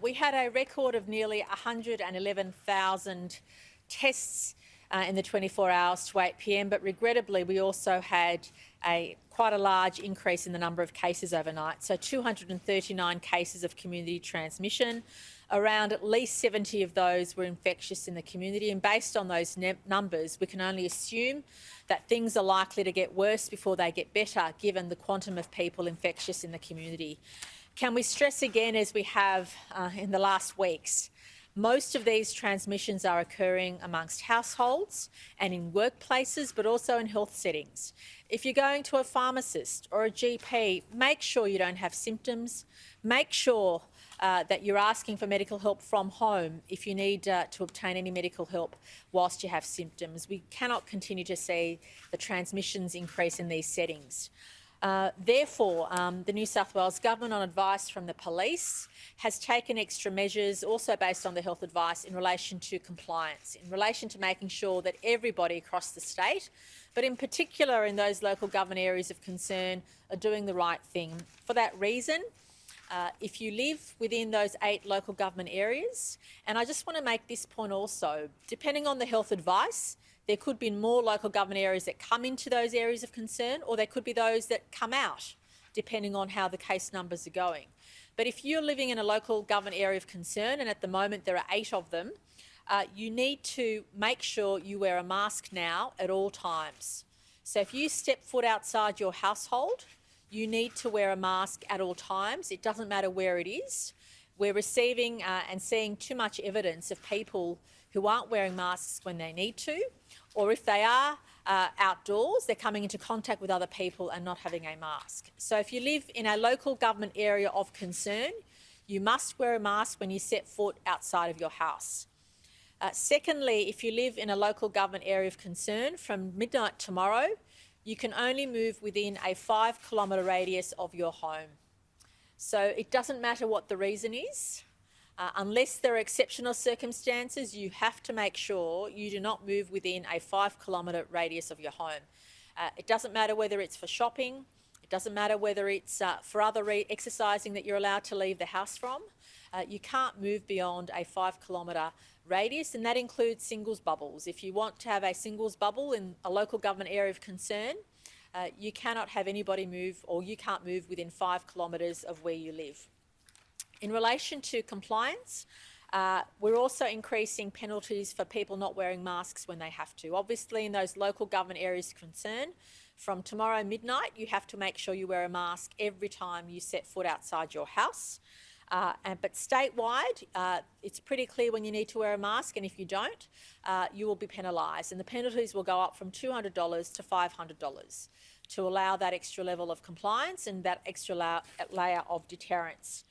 We had a record of nearly 111,000 tests in the 24 hours to 8 p.m, but regrettably we also had quite a large increase in the number of cases overnight. So 239 cases of community transmission. Around at least 70 of those were infectious in the community, and based on those numbers, we can only assume that things are likely to get worse before they get better, given the quantum of people infectious in the community. Can we stress again, as we have in the last weeks, most of these transmissions are occurring amongst households and in workplaces, but also in health settings. If you're going to a pharmacist or a GP, make sure you don't have symptoms. Make sure that you're asking for medical help from home if you need to obtain any medical help whilst you have symptoms. We cannot continue to see the transmissions increase in these settings. Therefore, the New South Wales Government, on advice from the police, has taken extra measures, also based on the health advice, in relation to compliance, in relation to making sure that everybody across the state, but in particular in those local government areas of concern, are doing the right thing. For that reason, if you live within those 8 local government areas, and I just want to make this point also, depending on the health advice, there could be more local government areas that come into those areas of concern, or there could be those that come out, depending on how the case numbers are going. But if you're living in a local government area of concern, and at the moment there are 8 of them, you need to make sure you wear a mask now at all times. So if you step foot outside your household, you need to wear a mask at all times. It doesn't matter where it is. We're receiving and seeing too much evidence of people who aren't wearing masks when they need to, or if they are outdoors, they're coming into contact with other people and not having a mask. So if you live in a local government area of concern, you must wear a mask when you set foot outside of your house. Secondly, if you live in a local government area of concern, from midnight tomorrow, you can only move within a 5-kilometre radius of your home. So it doesn't matter what the reason is. Unless there are exceptional circumstances, you have to make sure you do not move within a 5-kilometre radius of your home. It doesn't matter whether it's for shopping, it doesn't matter whether it's for other exercising that you're allowed to leave the house from. You can't move beyond a 5-kilometre radius, and that includes singles bubbles. If you want to have a singles bubble in a local government area of concern, you cannot have anybody move, or you can't move within 5 kilometres of where you live. In relation to compliance, we're also increasing penalties for people not wearing masks when they have to. Obviously, in those local government areas of concern, from tomorrow midnight, you have to make sure you wear a mask every time you set foot outside your house. But statewide, it's pretty clear when you need to wear a mask, and if you don't, you will be penalised. And the penalties will go up from $200 to $500 to allow that extra level of compliance and that extra layer of deterrence.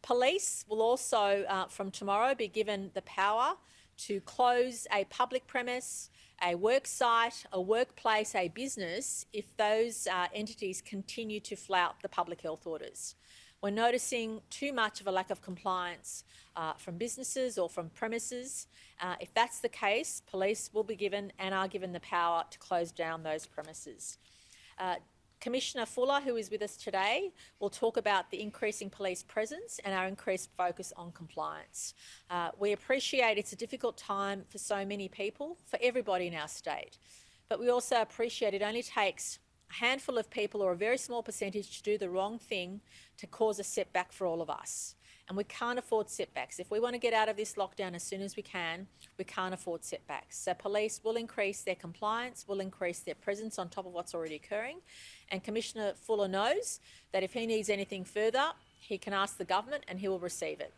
Police will also, from tomorrow, be given the power to close a public premise, a work site, a workplace, a business, if those entities continue to flout the public health orders. We're noticing too much of a lack of compliance from businesses or from premises. If that's the case, police will be given and are given the power to close down those premises. Commissioner Fuller, who is with us today, will talk about the increasing police presence and our increased focus on compliance. We appreciate it's a difficult time for so many people, for everybody in our state, but we also appreciate it only takes a handful of people or a very small percentage to do the wrong thing to cause a setback for all of us. And we can't afford setbacks. If we want to get out of this lockdown as soon as we can't afford setbacks. So police will increase their compliance, will increase their presence on top of what's already occurring. And Commissioner Fuller knows that if he needs anything further, he can ask the government and he will receive it.